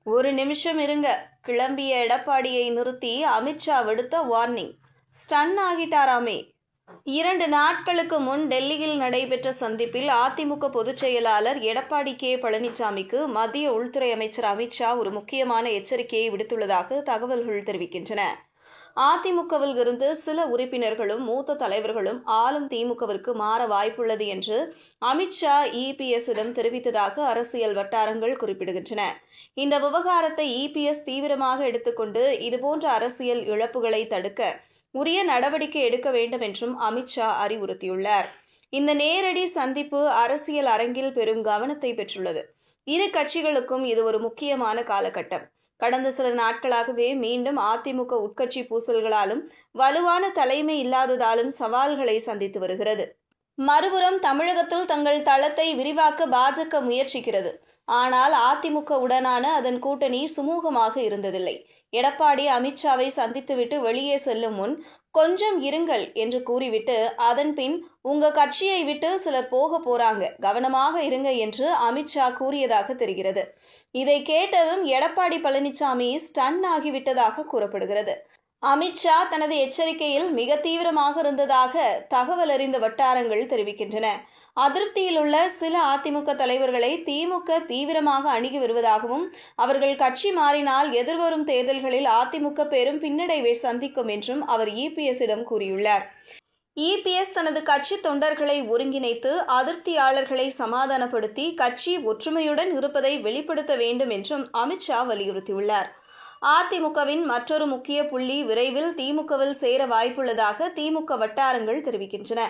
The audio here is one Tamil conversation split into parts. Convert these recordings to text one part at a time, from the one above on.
ஒரு நிமிஷம் இருங்க. கிளம்பிய எடப்பாடியை நிறுத்தி அமித்ஷா விடுத்த வார்னிங். ஸ்டன் ஆகிட்டாராமே. 2 நாட்களுக்கு முன் டெல்லியில் நடைபெற்ற சந்திப்பில் அதிமுக பொதுச் செயலாளர் எடப்பாடி கே. பழனிசாமிக்கு மத்திய உள்துறை அமைச்சர் அமித்ஷா ஒரு முக்கியமான எச்சரிக்கையை விடுத்துள்ளதாக தகவல்கள் தெரிவிக்கின்றன. அதிமுகவில் இருந்து சில உறுப்பினர்களும் மூத்த தலைவர்களும் ஆளும் திமுகவிற்கு மாற வாய்ப்புள்ளது என்று அமித்ஷா இபிஎஸ்ஸிடம் தெரிவித்ததாக அரசியல் வட்டாரங்கள் குறிப்பிடுகின்றன. இந்த விவகாரத்தை இபிஎஸ் தீவிரமாக எடுத்துக்கொண்டு இதுபோன்ற அரசியல் இழப்புகளை தடுக்க உரிய நடவடிக்கை எடுக்க வேண்டும் என்றும் அமித்ஷா அறிவுறுத்தியுள்ளார். இந்த நேரடி சந்திப்பு அரசியல் அரங்கில் பெரும் கவனத்தை பெற்றுள்ளது. இரு கட்சிகளுக்கும் இது ஒரு முக்கியமான காலகட்டம். கடந்த சில நாட்களாகவே மீண்டும் அதிமுக உட்கட்சி பூசல்களாலும் வலுவான தலைமை இல்லாததாலும் சவால்களை சந்தித்து வருகிறது. மறுபுறம் தமிழகத்தில் தங்கள் தளத்தை விரிவாக்க பாஜக முயற்சிக்கிறது. ஆனால் அதிமுக உடனான அதன் கூட்டணி சுமூகமாக இருந்ததில்லை. எடப்பாடி அமித்ஷாவை சந்தித்துவிட்டு வெளியே செல்லும் முன் கொஞ்சம் இருங்கள் என்று கூறிவிட்டு அதன் பின் உங்க கட்சியை விட்டு சிலர் போறாங்க, கவனமாக இருங்க என்று அமித்ஷா கூறியதாக தெரிகிறது. இதை கேட்டதும் எடப்பாடி பழனிசாமி ஸ்டன் ஆகிவிட்டதாக கூறப்படுகிறது. அமித்ஷா தனது எச்சரிக்கையில் மிக தீவிரமாக இருந்ததாக தகவல் அறிந்த வட்டாரங்கள் தெரிவிக்கின்றன. அதிருப்தியில் உள்ள சில அதிமுக தலைவர்களை திமுக தீவிரமாக அணுகி வருவதாகவும் அவர்கள் கட்சி மாறினால் எதிர்வரும் தேர்தல்களில் அதிமுக பெரும் பின்னடைவை சந்திக்கும் என்றும் அவர் இபிஎஸ்ஸிடம் கூறியுள்ளார். இபிஎஸ் தனது கட்சி தொண்டர்களை ஒருங்கிணைத்து அதிருப்தியாளர்களை சமாதானப்படுத்தி கட்சி ஒற்றுமையுடன் இருப்பதை வெளிப்படுத்த வேண்டும் என்றும் அமித்ஷா வலியுறுத்தியுள்ளார். அதிமுகவின் மற்றொரு முக்கிய புள்ளி விரைவில் திமுகவில் சேர வாய்ப்புள்ளதாக திமுக வட்டாரங்கள் தெரிவிக்கின்றன.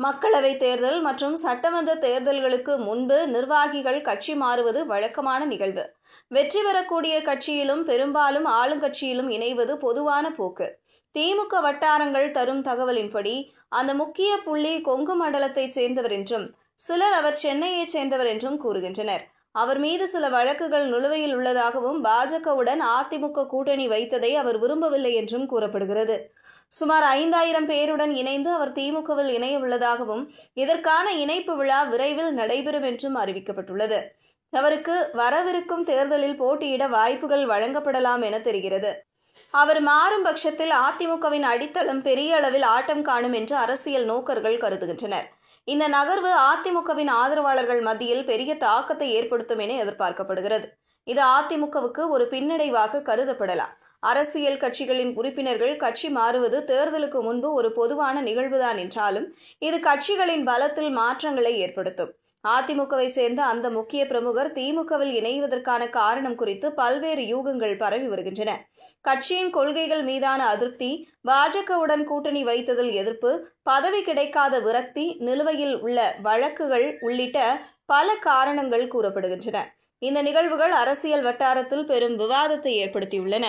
மக்களவைத் தேர்தல் மற்றும் சட்டமன்ற தேர்தல்களுக்கு முன்பு நிர்வாகிகள் கட்சி மாறுவது வழக்கமான நிகழ்வு. வெற்றி பெறக்கூடிய கட்சியிலும் பெரும்பாலும் ஆளுங்கட்சியிலும் இணைவது பொதுவான போக்கு. திமுக வட்டாரங்கள் தரும் தகவலின்படி அந்த முக்கிய புள்ளி கொங்கு மண்டலத்தைச் சேர்ந்தவர் என்றும் சிலர் அவர் சென்னையைச் சேர்ந்தவர் என்றும் கூறுகின்றனர். அவர் மீது சில வழக்குகள் நிலுவையில் உள்ளதாகவும் பாஜகவுடன் அதிமுக கூட்டணி வைத்ததை அவர் விரும்பவில்லை என்றும் கூறப்படுகிறது. சுமார் 5000 பேருடன் இணைந்து அவர் திமுகவில் இணைய உள்ளதாகவும் இதற்கான இணைப்பு விழா விரைவில் நடைபெறும் என்றும் அறிவிக்கப்பட்டுள்ளது. அவருக்கு வரவிருக்கும் தேர்தலில் போட்டியிட வாய்ப்புகள் வழங்கப்படலாம் என தெரிகிறது. அவர் மாறும் பட்சத்தில் அதிமுகவின் அடித்தளம் பெரிய அளவில் ஆட்டம் காணும் என்று அரசியல் நோக்கர்கள் கருதுகின்றனர். இந்த நகர்வு அதிமுகவின் ஆதரவாளர்கள் மத்தியில் பெரிய தாக்கத்தை ஏற்படுத்தும் என எதிர்பார்க்கப்படுகிறது. இது அதிமுகவுக்கு ஒரு பின்னடைவாக கருதப்படலாம். அரசியல் கட்சிகளின் உறுப்பினர்கள் கட்சி மாறுவது தேர்தலுக்கு முன்பு ஒரு பொதுவான நிகழ்வுதான் என்றாலும் இது கட்சிகளின் பலத்தில் மாற்றங்களை ஏற்படுத்தும். அதிமுகவை சேர்ந்த அந்த முக்கிய பிரமுகர் திமுகவில் இணைவதற்கான காரணம் குறித்து பல்வேறு யூகங்கள் பரவி வருகின்றன. கட்சியின் கொள்கைகள் மீதான அதிருப்தி, பாஜகவுடன் கூட்டணி வைத்ததில் எதிர்ப்பு, பதவி கிடைக்காத விரக்தி, நிலுவையில் உள்ள வழக்குகள் உள்ளிட்ட பல காரணங்கள் கூறப்படுகின்றன. இந்த நிகழ்வுகள் அரசியல் வட்டாரத்தில் பெரும் விவாதத்தை ஏற்படுத்தியுள்ளன.